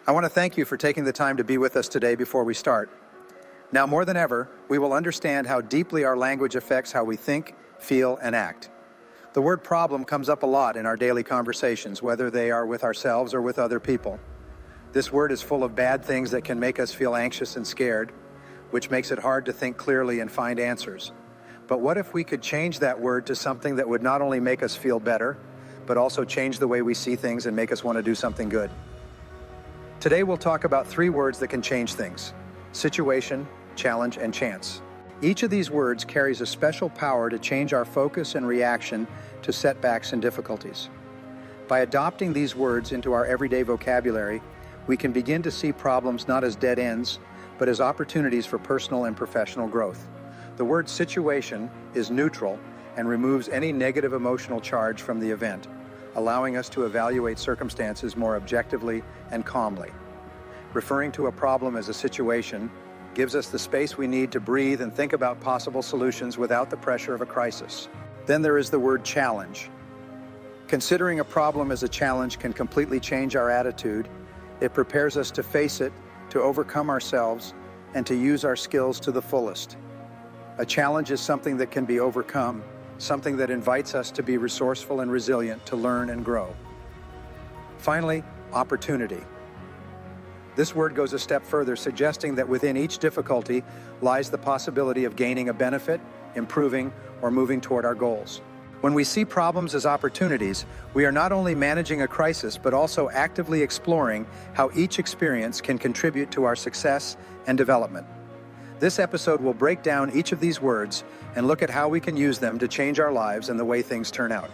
I want to thank you for taking the time to be with us today before we start. Now more than ever, we will understand how deeply our language affects how we think, feel, and act. The word problem comes up a lot in our daily conversations, whether they are with ourselves or with other people. This word is full of bad things that can make us feel anxious and scared, which makes it hard to think clearly and find answers. But what if we could change that word to something that would not only make us feel better, but also change the way we see things and make us want to do something good? Today we'll talk about 3 words that can change things: situation, challenge, and chance. Each of these words carries a special power to change our focus and reaction to setbacks and difficulties. By adopting these words into our everyday vocabulary, we can begin to see problems not as dead ends, but as opportunities for personal and professional growth. The word situation is neutral and removes any negative emotional charge from the event, allowing us to evaluate circumstances more objectively and calmly. Referring to a problem as a situation gives us the space we need to breathe and think about possible solutions without the pressure of a crisis. Then there is the word challenge. Considering a problem as a challenge can completely change our attitude. It prepares us to face it, to overcome ourselves, and to use our skills to the fullest. A challenge is something that can be overcome, something that invites us to be resourceful and resilient to learn and grow. Finally, opportunity. This word goes a step further, suggesting that within each difficulty lies the possibility of gaining a benefit, improving, or moving toward our goals. When we see problems as opportunities, we are not only managing a crisis, but also actively exploring how each experience can contribute to our success and development. This episode will break down each of these words and look at how we can use them to change our lives and the way things turn out.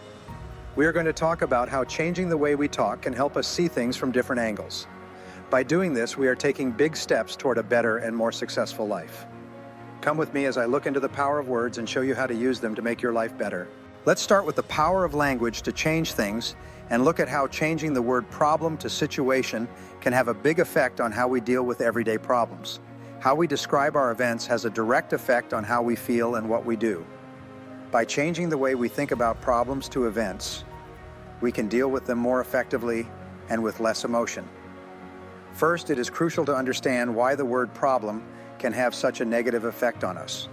We are going to talk about how changing the way we talk can help us see things from different angles. By doing this, we are taking big steps toward a better and more successful life. Come with me as I look into the power of words and show you how to use them to make your life better. Let's start with the power of language to change things and look at how changing the word problem to situation can have a big effect on how we deal with everyday problems. How we describe our events has a direct effect on how we feel and what we do. By changing the way we think about problems to events, we can deal with them more effectively and with less emotion. First, it is crucial to understand why the word problem can have such a negative effect on us.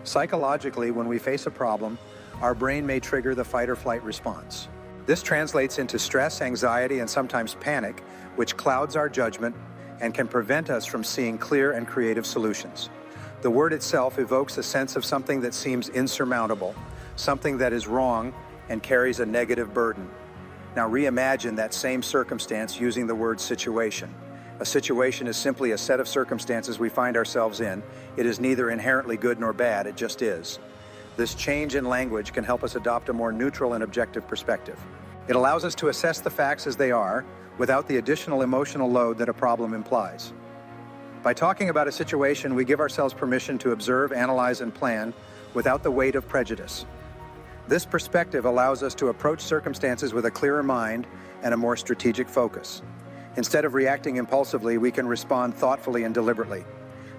Psychologically, when we face a problem, our brain may trigger the fight or flight response. This translates into stress, anxiety, and sometimes panic, which clouds our judgment and can prevent us from seeing clear and creative solutions. The word itself evokes a sense of something that seems insurmountable, something that is wrong and carries a negative burden. Now reimagine that same circumstance using the word situation. A situation is simply a set of circumstances we find ourselves in. It is neither inherently good nor bad, it just is. This change in language can help us adopt a more neutral and objective perspective. It allows us to assess the facts as they are, without the additional emotional load that a problem implies. By talking about a situation, we give ourselves permission to observe, analyze, and plan without the weight of prejudice. This perspective allows us to approach circumstances with a clearer mind and a more strategic focus. Instead of reacting impulsively, we can respond thoughtfully and deliberately.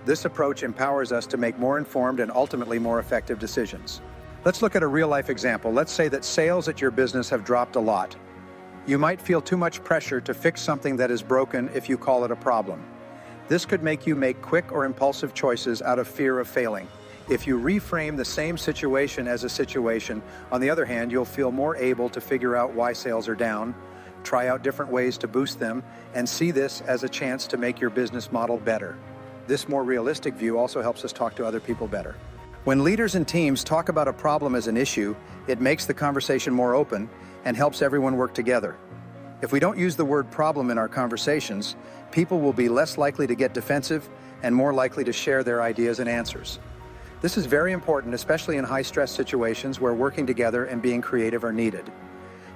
This approach empowers us to make more informed and ultimately more effective decisions. Let's look at a real-life example. Let's say that sales at your business have dropped a lot. You might feel too much pressure to fix something that is broken if you call it a problem. This could make you make quick or impulsive choices out of fear of failing. If you reframe the same situation as a situation, on the other hand, you'll feel more able to figure out why sales are down, try out different ways to boost them, and see this as a chance to make your business model better. This more realistic view also helps us talk to other people better. When leaders and teams talk about a problem as an issue, it makes the conversation more open and helps everyone work together. If we don't use the word problem in our conversations, people will be less likely to get defensive and more likely to share their ideas and answers. This is very important, especially in high-stress situations where working together and being creative are needed.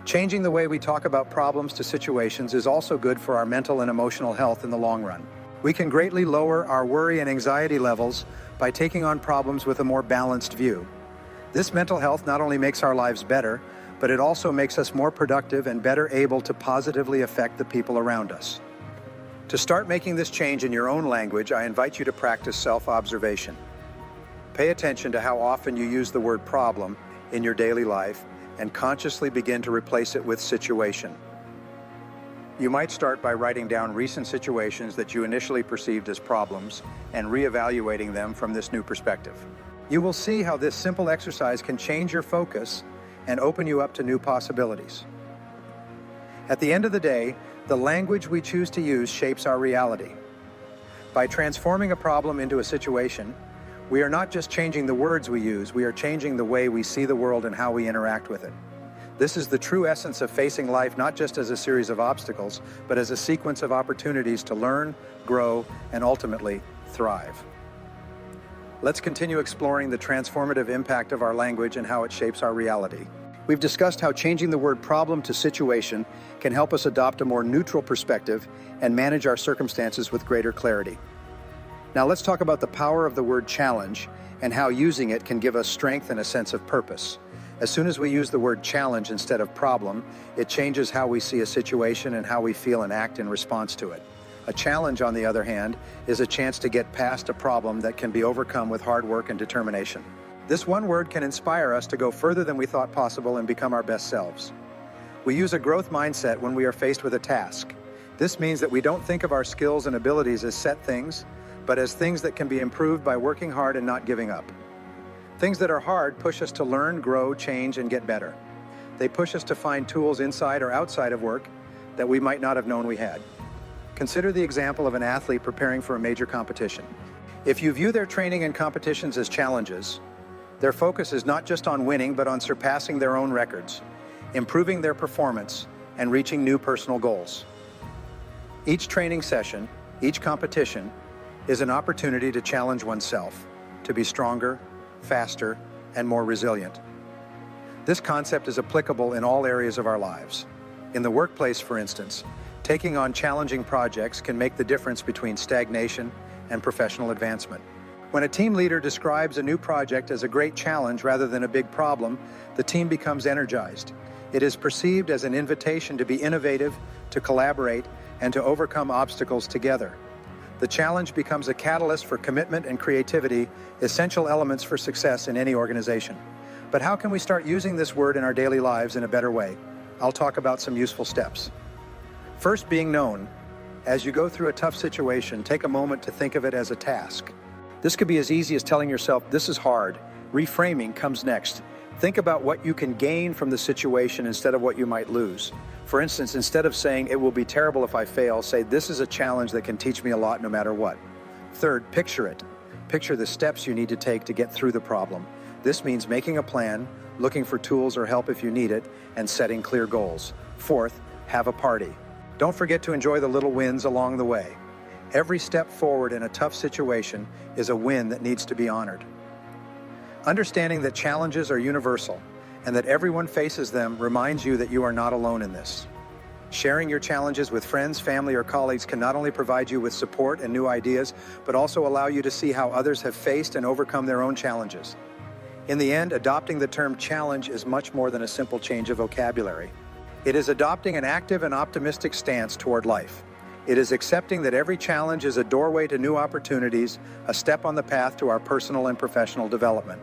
Changing the way we talk about problems to situations is also good for our mental and emotional health in the long run. We can greatly lower our worry and anxiety levels by taking on problems with a more balanced view. This mental health not only makes our lives better, but it also makes us more productive and better able to positively affect the people around us. To start making this change in your own language, I invite you to practice self-observation. Pay attention to how often you use the word problem in your daily life and consciously begin to replace it with situation. You might start by writing down recent situations that you initially perceived as problems and reevaluating them from this new perspective. You will see how this simple exercise can change your focus and open you up to new possibilities. At the end of the day, the language we choose to use shapes our reality. By transforming a problem into a situation, we are not just changing the words we use, we are changing the way we see the world and how we interact with it. This is the true essence of facing life not just as a series of obstacles, but as a sequence of opportunities to learn, grow, and ultimately thrive. Let's continue exploring the transformative impact of our language and how it shapes our reality. We've discussed how changing the word problem to situation can help us adopt a more neutral perspective and manage our circumstances with greater clarity. Now let's talk about the power of the word challenge and how using it can give us strength and a sense of purpose. As soon as we use the word challenge instead of problem, it changes how we see a situation and how we feel and act in response to it. A challenge, on the other hand, is a chance to get past a problem that can be overcome with hard work and determination. This one word can inspire us to go further than we thought possible and become our best selves. We use a growth mindset when we are faced with a task. This means that we don't think of our skills and abilities as set things, but as things that can be improved by working hard and not giving up. Things that are hard push us to learn, grow, change, and get better. They push us to find tools inside or outside of work that we might not have known we had. Consider the example of an athlete preparing for a major competition. If you view their training and competitions as challenges, their focus is not just on winning, but on surpassing their own records, improving their performance, and reaching new personal goals. Each training session, each competition, is an opportunity to challenge oneself, to be stronger, faster, and more resilient. This concept is applicable in all areas of our lives. In the workplace, for instance, taking on challenging projects can make the difference between stagnation and professional advancement. When a team leader describes a new project as a great challenge rather than a big problem, the team becomes energized. It is perceived as an invitation to be innovative, to collaborate, and to overcome obstacles together. The challenge becomes a catalyst for commitment and creativity, essential elements for success in any organization. But how can we start using this word in our daily lives in a better way? I'll talk about some useful steps. First, being known. As you go through a tough situation, take a moment to think of it as a task. This could be as easy as telling yourself, "This is hard." Reframing comes next. Think about what you can gain from the situation instead of what you might lose. For instance, instead of saying, "It will be terrible if I fail," say, "This is a challenge that can teach me a lot no matter what." Third, picture it. Picture the steps you need to take to get through the problem. This means making a plan, looking for tools or help if you need it, and setting clear goals. Fourth, have a party. Don't forget to enjoy the little wins along the way. Every step forward in a tough situation is a win that needs to be honored. Understanding that challenges are universal and that everyone faces them reminds you that you are not alone in this. Sharing your challenges with friends, family, or colleagues can not only provide you with support and new ideas, but also allow you to see how others have faced and overcome their own challenges. In the end, adopting the term challenge is much more than a simple change of vocabulary. It is adopting an active and optimistic stance toward life. It is accepting that every challenge is a doorway to new opportunities, a step on the path to our personal and professional development.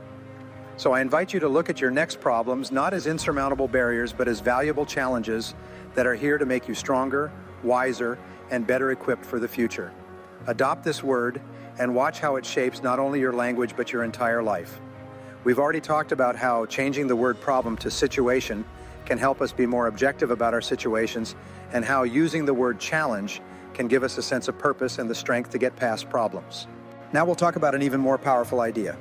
So I invite you to look at your next problems not as insurmountable barriers, but as valuable challenges that are here to make you stronger, wiser, and better equipped for the future. Adopt this word and watch how it shapes not only your language, but your entire life. We've already talked about how changing the word problem to situation can help us be more objective about our situations, and how using the word challenge can give us a sense of purpose and the strength to get past problems. Now we'll talk about an even more powerful idea: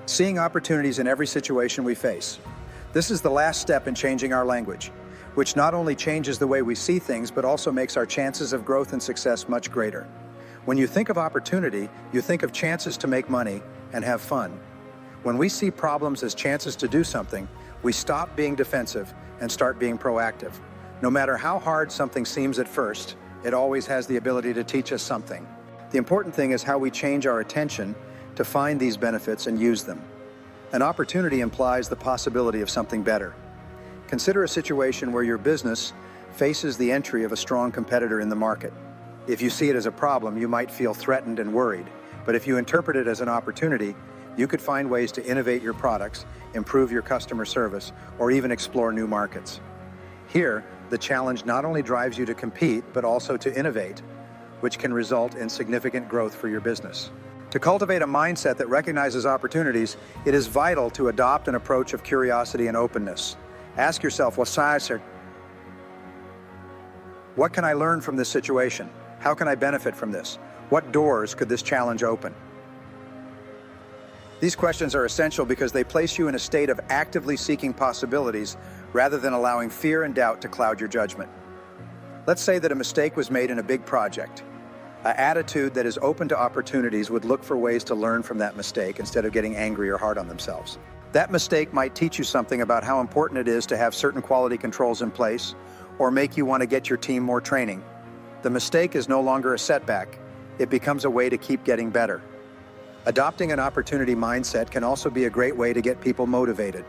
seeing opportunities in every situation we face. This is the last step in changing our language, which not only changes the way we see things, but also makes our chances of growth and success much greater. When you think of opportunity, you think of chances to make money and have fun. When we see problems as chances to do something, we stop being defensive and start being proactive. No matter how hard something seems at first, it always has the ability to teach us something. The important thing is how we change our attention to find these benefits and use them. An opportunity implies the possibility of something better. Consider a situation where your business faces the entry of a strong competitor in the market. If you see it as a problem, you might feel threatened and worried. But if you interpret it as an opportunity, you could find ways to innovate your products, improve your customer service, or even explore new markets. Here, the challenge not only drives you to compete, but also to innovate, which can result in significant growth for your business. To cultivate a mindset that recognizes opportunities, it is vital to adopt an approach of curiosity and openness. Ask yourself, what can I learn from this situation? How can I benefit from this? What doors could this challenge open? These questions are essential because they place you in a state of actively seeking possibilities rather than allowing fear and doubt to cloud your judgment. Let's say that a mistake was made in a big project. An attitude that is open to opportunities would look for ways to learn from that mistake instead of getting angry or hard on themselves. That mistake might teach you something about how important it is to have certain quality controls in place, or make you want to get your team more training. The mistake is no longer a setback. It becomes a way to keep getting better. Adopting an opportunity mindset can also be a great way to get people motivated.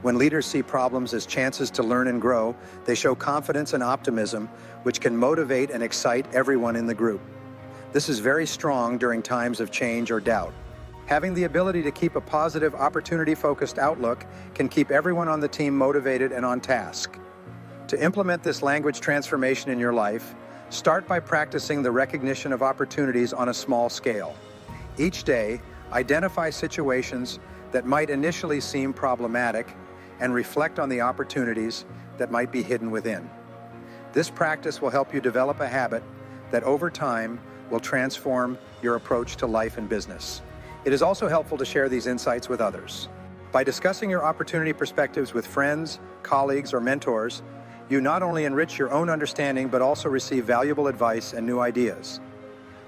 When leaders see problems as chances to learn and grow, they show confidence and optimism, which can motivate and excite everyone in the group. This is very strong during times of change or doubt. Having the ability to keep a positive, opportunity-focused outlook can keep everyone on the team motivated and on task. To implement this language transformation in your life, start by practicing the recognition of opportunities on a small scale. Each day, identify situations that might initially seem problematic and reflect on the opportunities that might be hidden within. This practice will help you develop a habit that over time will transform your approach to life and business. It is also helpful to share these insights with others. By discussing your opportunity perspectives with friends, colleagues, or mentors, you not only enrich your own understanding but also receive valuable advice and new ideas.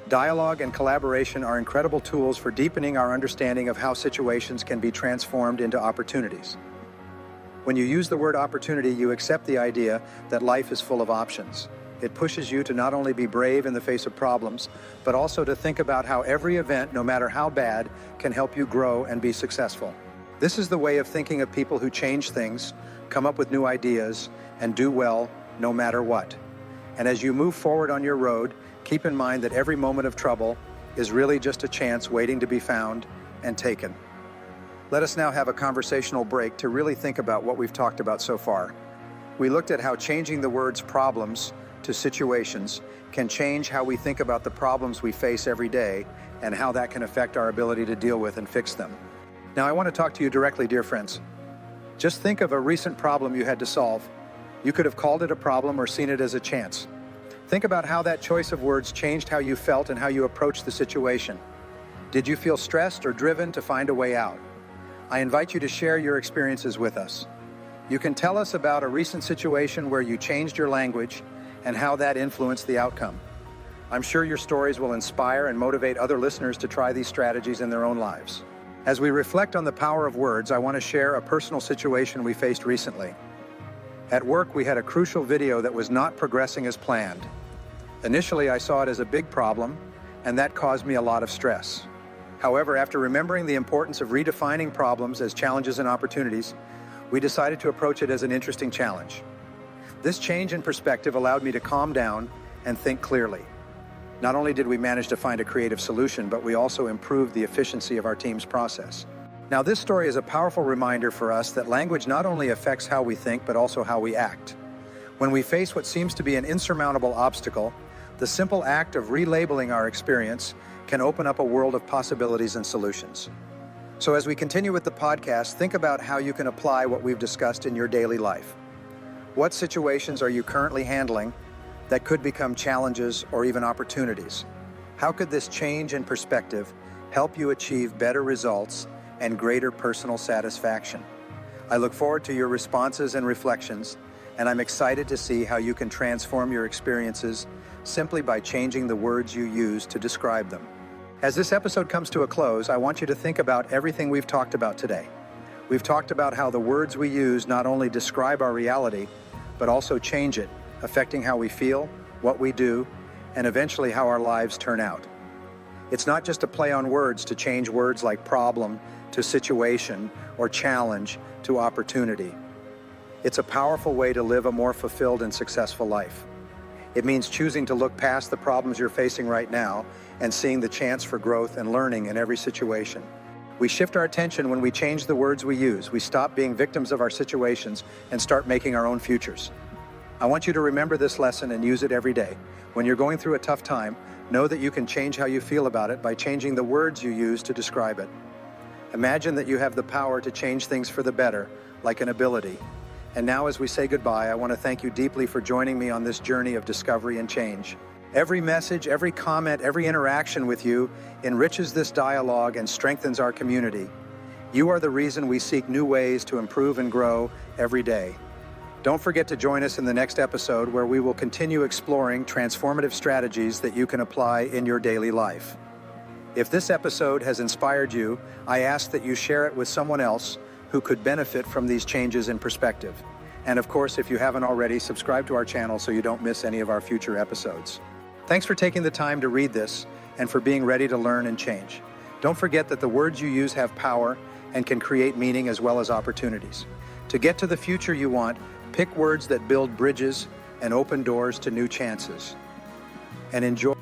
Dialogue and collaboration are incredible tools for deepening our understanding of how situations can be transformed into opportunities. When you use the word opportunity, you accept the idea that life is full of options. It pushes you to not only be brave in the face of problems, but also to think about how every event, no matter how bad, can help you grow and be successful. This is the way of thinking of people who change things, come up with new ideas, and do well no matter what. And as you move forward on your road, keep in mind that every moment of trouble is really just a chance waiting to be found and taken. Let us now have a conversational break to really think about what we've talked about so far. We looked at how changing the words problems to situations can change how we think about the problems we face every day and how that can affect our ability to deal with and fix them. Now, I want to talk to you directly, dear friends. Just think of a recent problem you had to solve. You could have called it a problem or seen it as a chance. Think about how that choice of words changed how you felt and how you approached the situation. Did you feel stressed or driven to find a way out? I invite you to share your experiences with us. You can tell us about a recent situation where you changed your language and how that influenced the outcome. I'm sure your stories will inspire and motivate other listeners to try these strategies in their own lives. As we reflect on the power of words, I want to share a personal situation we faced recently. At work, we had a crucial video that was not progressing as planned. Initially, I saw it as a big problem, and that caused me a lot of stress. However, after remembering the importance of redefining problems as challenges and opportunities, we decided to approach it as an interesting challenge. This change in perspective allowed me to calm down and think clearly. Not only did we manage to find a creative solution, but we also improved the efficiency of our team's process. Now, this story is a powerful reminder for us that language not only affects how we think, but also how we act. When we face what seems to be an insurmountable obstacle, the simple act of relabeling our experience can open up a world of possibilities and solutions. So as we continue with the podcast, think about how you can apply what we've discussed in your daily life. What situations are you currently handling that could become challenges or even opportunities? How could this change in perspective help you achieve better results and greater personal satisfaction? I look forward to your responses and reflections, and I'm excited to see how you can transform your experiences simply by changing the words you use to describe them. As this episode comes to a close, I want you to think about everything we've talked about today. We've talked about how the words we use not only describe our reality, but also change it, affecting how we feel, what we do, and eventually how our lives turn out. It's not just a play on words to change words like problem to situation or challenge to opportunity. It's a powerful way to live a more fulfilled and successful life. It means choosing to look past the problems you're facing right now and seeing the chance for growth and learning in every situation. We shift our attention when we change the words we use. We stop being victims of our situations and start making our own futures. I want you to remember this lesson and use it every day. When you're going through a tough time, know that you can change how you feel about it by changing the words you use to describe it. Imagine that you have the power to change things for the better, like an ability. And now, as we say goodbye, I want to thank you deeply for joining me on this journey of discovery and change. Every message, every comment, every interaction with you enriches this dialogue and strengthens our community. You are the reason we seek new ways to improve and grow every day. Don't forget to join us in the next episode, where we will continue exploring transformative strategies that you can apply in your daily life. If this episode has inspired you, I ask that you share it with someone else who could benefit from these changes in perspective. And of course, if you haven't already, subscribe to our channel so you don't miss any of our future episodes. Thanks for taking the time to read this and for being ready to learn and change. Don't forget that the words you use have power and can create meaning as well as opportunities. To get to the future you want, pick words that build bridges and open doors to new chances. And enjoy.